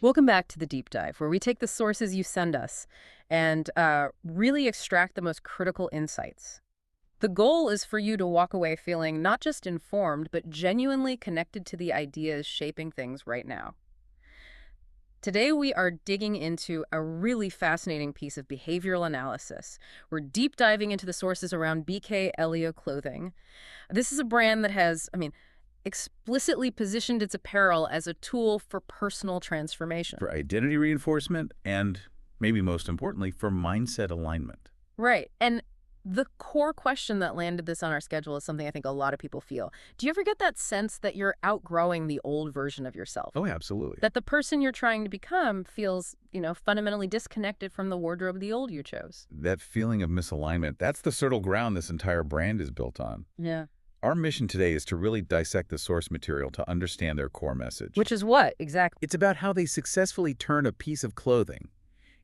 Welcome back to the deep dive, where we take the sources you send us and really extract the most critical insights. The goal is for you to walk away feeling not just informed, but genuinely connected to the ideas shaping things right now. Today, we are digging into a really fascinating piece of behavioral analysis. We're deep diving into the sources around BK Elio clothing. This is a brand that has, explicitly positioned its apparel as a tool for personal transformation. For identity reinforcement and, maybe most importantly, for mindset alignment. Right. And the core question that landed this on our schedule is something I think a lot of people feel. Do you ever get that sense that you're outgrowing the old version of yourself? Oh, absolutely. That the person you're trying to become feels, fundamentally disconnected from the wardrobe of the old you chose? That feeling of misalignment, that's the fertile ground this entire brand is built on. Yeah. Our mission today is to really dissect the source material to understand their core message. Which is what, exactly? It's about how they successfully turn a piece of clothing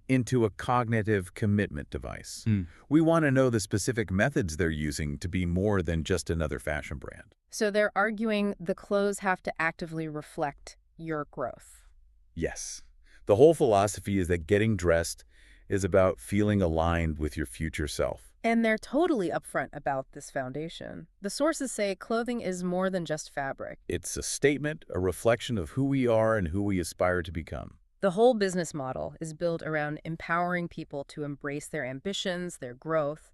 into a cognitive commitment device. We want to know the specific methods they're using to be more than just another fashion brand. So they're arguing the clothes have to actively reflect your growth. Yes. The whole philosophy is that getting dressed is about feeling aligned with your future self. And they're totally upfront about this foundation. The sources say clothing is more than just fabric. It's a statement, a reflection of who we are and who we aspire to become. The whole business model is built around empowering people to embrace their ambitions, their growth.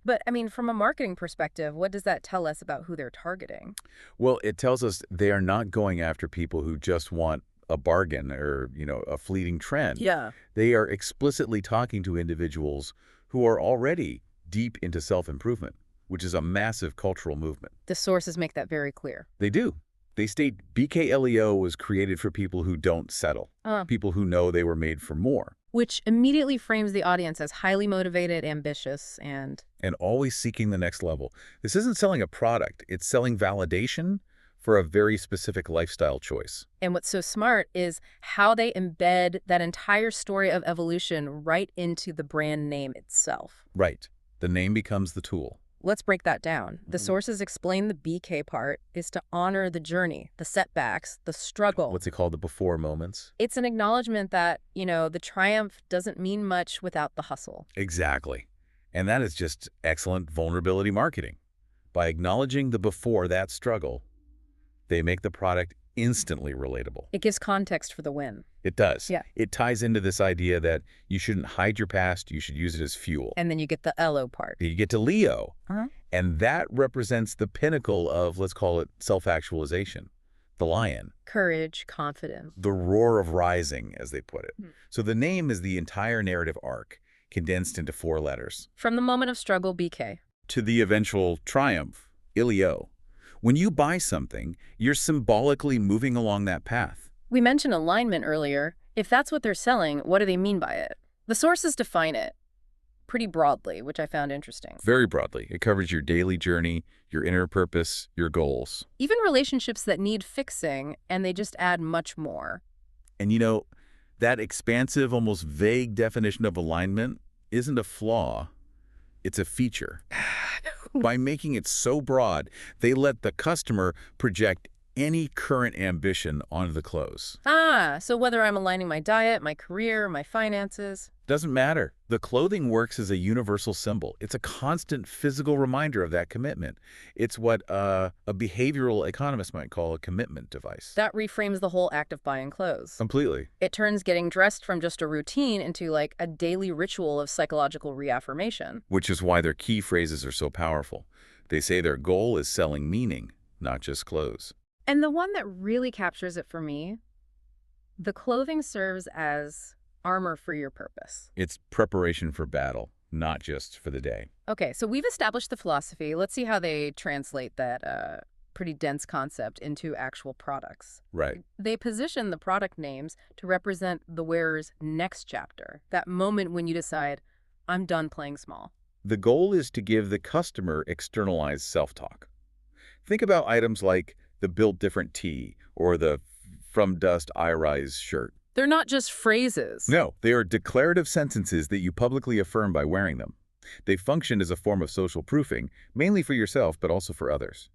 But, from a marketing perspective, what does that tell us about who they're targeting? Well, it tells us they are not going after people who just want a bargain or, a fleeting trend. Yeah. They are explicitly talking to individuals who are already deep into self-improvement, which is a massive cultural movement. The sources make that very clear. They do. They state BKLEO was created for people who don't settle, people who know they were made for more. Which immediately frames the audience as highly motivated, ambitious, and always seeking the next level. This isn't selling a product. It's selling validation for a very specific lifestyle choice. And what's so smart is how they embed that entire story of evolution right into the brand name itself. Right. The name becomes the tool. Let's break that down. The sources explain the BK part is to honor the journey, the setbacks, the struggle. What's it called? The before moments? It's an acknowledgement that, the triumph doesn't mean much without the hustle. Exactly. And that is just excellent vulnerability marketing. By acknowledging the before that struggle, they make the product instantly relatable. It gives context for the win. It does. Yeah. It ties into this idea that you shouldn't hide your past, you should use it as fuel. And then you get the Elo part. You get to Leo, and that represents the pinnacle of, let's call it, self-actualization. The lion. Courage, confidence. The roar of rising, as they put it. So the name is the entire narrative arc, condensed into 4 letters. From the moment of struggle, BK. To the eventual triumph, Ilio. When you buy something, you're symbolically moving along that path. We mentioned alignment earlier. If that's what they're selling, what do they mean by it? The sources define it pretty broadly, which I found interesting. Very broadly. It covers your daily journey, your inner purpose, your goals. Even relationships that need fixing, and they just add much more. And that expansive, almost vague definition of alignment isn't a flaw. It's a feature. By making it so broad, they let the customer project any current ambition onto the clothes. So whether I'm aligning my diet, my career, my finances. Doesn't matter. The clothing works as a universal symbol. It's a constant physical reminder of that commitment. It's what a behavioral economist might call a commitment device. That reframes the whole act of buying clothes. Completely. It turns getting dressed from just a routine into like a daily ritual of psychological reaffirmation. Which is why their key phrases are so powerful. They say their goal is selling meaning, not just clothes. And the one that really captures it for me, the clothing serves as armor for your purpose. It's preparation for battle, not just for the day. Okay, so we've established the philosophy. Let's see how they translate that pretty dense concept into actual products. Right. They position the product names to represent the wearer's next chapter, that moment when you decide, I'm done playing small. The goal is to give the customer externalized self-talk. Think about items like the Built Different tee or the From Dust I Rise shirt. They're not just phrases. No, they are declarative sentences that you publicly affirm by wearing them. They function as a form of social proofing, mainly for yourself, but also for others.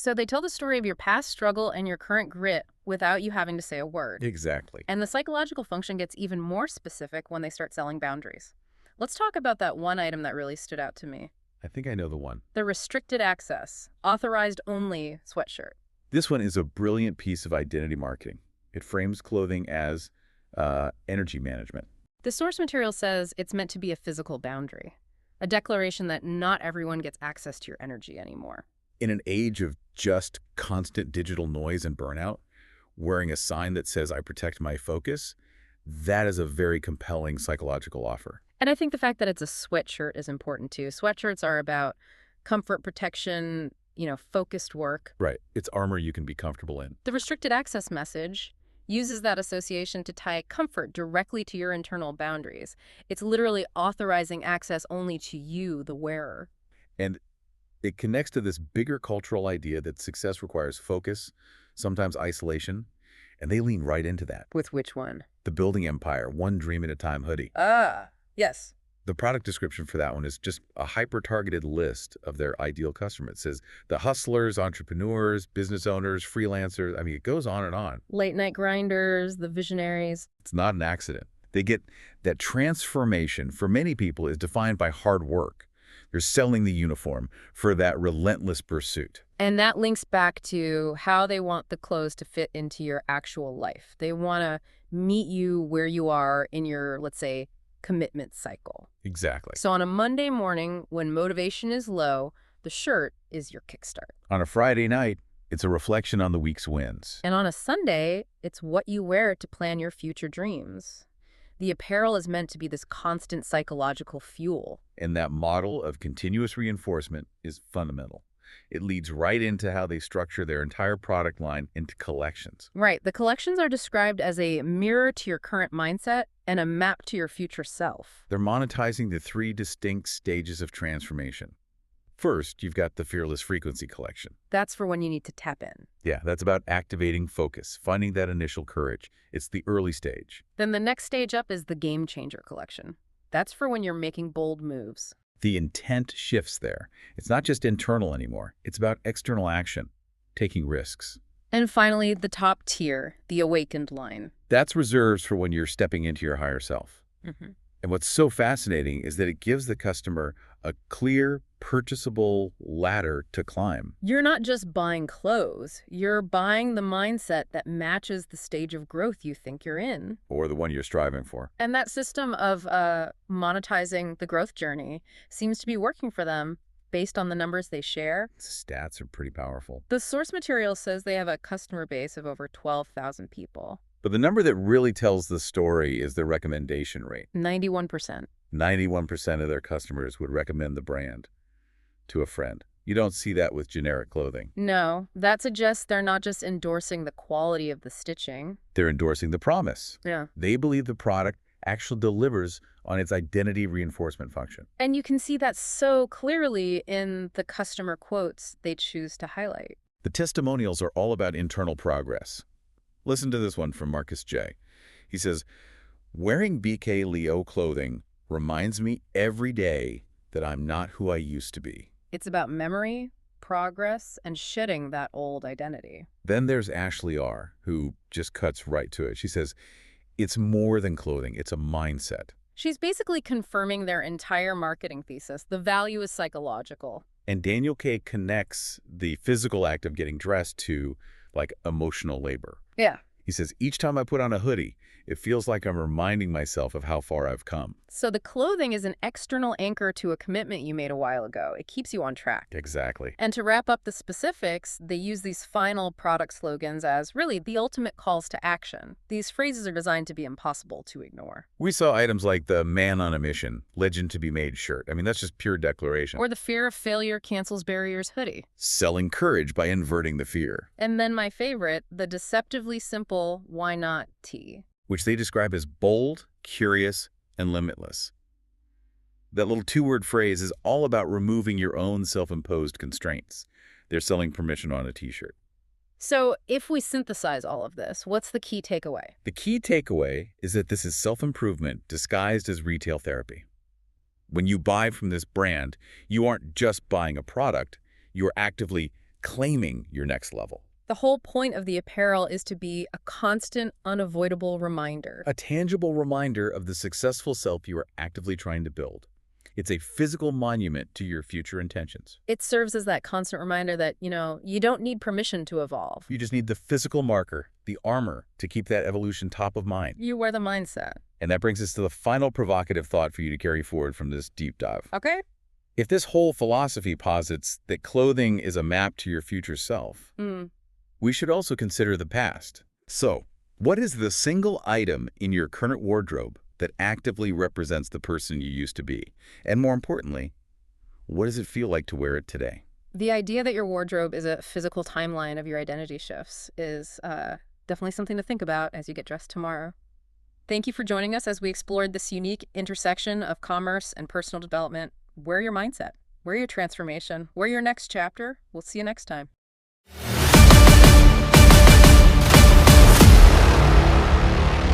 So they tell the story of your past struggle and your current grit without you having to say a word. Exactly. And the psychological function gets even more specific when they start selling boundaries. Let's talk about that one item that really stood out to me. I think I know the one. The restricted access, authorized only sweatshirt. This one is a brilliant piece of identity marketing. It frames clothing as energy management. The source material says it's meant to be a physical boundary, a declaration that not everyone gets access to your energy anymore. In an age of just constant digital noise and burnout, wearing a sign that says, I protect my focus, that is a very compelling psychological offer. And I think the fact that it's a sweatshirt is important too. Sweatshirts are about comfort, protection, focused work. Right. It's armor you can be comfortable in. The restricted access message uses that association to tie comfort directly to your internal boundaries. It's literally authorizing access only to you, the wearer. And it connects to this bigger cultural idea that success requires focus, sometimes isolation, and they lean right into that. With which one? The Building Empire, One Dream at a Time hoodie. Yes. The product description for that one is just a hyper-targeted list of their ideal customer. It says the hustlers, entrepreneurs, business owners, freelancers. I mean, it goes on and on. Late night grinders, the visionaries. It's not an accident. They get that transformation for many people is defined by hard work. They're selling the uniform for that relentless pursuit. And that links back to how they want the clothes to fit into your actual life. They want to meet you where you are in your, let's say, commitment cycle. Exactly. So on a Monday morning, when motivation is low, the shirt is your kickstart. On a Friday night, it's a reflection on the week's wins. And on a Sunday, it's what you wear to plan your future dreams. The apparel is meant to be this constant psychological fuel. And that model of continuous reinforcement is fundamental. It leads right into how they structure their entire product line into collections. Right. The collections are described as a mirror to your current mindset and a map to your future self. They're monetizing the three distinct stages of transformation. First, you've got the Fearless Frequency collection. That's for when you need to tap in. Yeah, that's about activating focus, finding that initial courage. It's the early stage. Then the next stage up is the Game Changer collection. That's for when you're making bold moves. The intent shifts there. It's not just internal anymore. It's about external action, taking risks. And finally, the top tier, the Awakened line. That's reserved for when you're stepping into your higher self. Mm-hmm. And what's so fascinating is that it gives the customer a clear, purchasable ladder to climb. You're not just buying clothes. You're buying the mindset that matches the stage of growth you think you're in. Or the one you're striving for. And that system of monetizing the growth journey seems to be working for them based on the numbers they share. Stats are pretty powerful. The source material says they have a customer base of over 12,000 people. But the number that really tells the story is the recommendation rate. 91%. 91% of their customers would recommend the brand to a friend. You don't see that with generic clothing. No, that suggests they're not just endorsing the quality of the stitching. They're endorsing the promise. Yeah. They believe the product actually delivers on its identity reinforcement function. And you can see that so clearly in the customer quotes they choose to highlight. The testimonials are all about internal progress. Listen to this one from Marcus J. He says, wearing BK Leo clothing reminds me every day that I'm not who I used to be. It's about memory, progress, and shedding that old identity. Then there's Ashley R., who just cuts right to it. She says, it's more than clothing, it's a mindset. She's basically confirming their entire marketing thesis. The value is psychological. And Daniel K. connects the physical act of getting dressed to, like, emotional labor. Yeah. He says, each time I put on a hoodie, it feels like I'm reminding myself of how far I've come. So the clothing is an external anchor to a commitment you made a while ago. It keeps you on track. Exactly. And to wrap up the specifics, they use these final product slogans as really the ultimate calls to action. These phrases are designed to be impossible to ignore. We saw items like the Man on a Mission, Legend to be Made shirt. I mean, that's just pure declaration. Or the Fear of Failure Cancels Barriers hoodie. Selling courage by inverting the fear. And then my favorite, the deceptively simple Why Not tee, which they describe as bold, curious, and limitless. That little two-word phrase is all about removing your own self-imposed constraints. They're selling permission on a t-shirt. So if we synthesize all of this, what's the key takeaway? The key takeaway is that this is self-improvement disguised as retail therapy. When you buy from this brand, you aren't just buying a product, you're actively claiming your next level. The whole point of the apparel is to be a constant, unavoidable reminder. A tangible reminder of the successful self you are actively trying to build. It's a physical monument to your future intentions. It serves as that constant reminder that, you don't need permission to evolve. You just need the physical marker, the armor, to keep that evolution top of mind. You wear the mindset. And that brings us to the final provocative thought for you to carry forward from this deep dive. Okay? If this whole philosophy posits that clothing is a map to your future self, we should also consider the past. So, what is the single item in your current wardrobe that actively represents the person you used to be? And more importantly, what does it feel like to wear it today? The idea that your wardrobe is a physical timeline of your identity shifts is definitely something to think about as you get dressed tomorrow. Thank you for joining us as we explored this unique intersection of commerce and personal development. Wear your mindset, wear your transformation, wear your next chapter. We'll see you next time.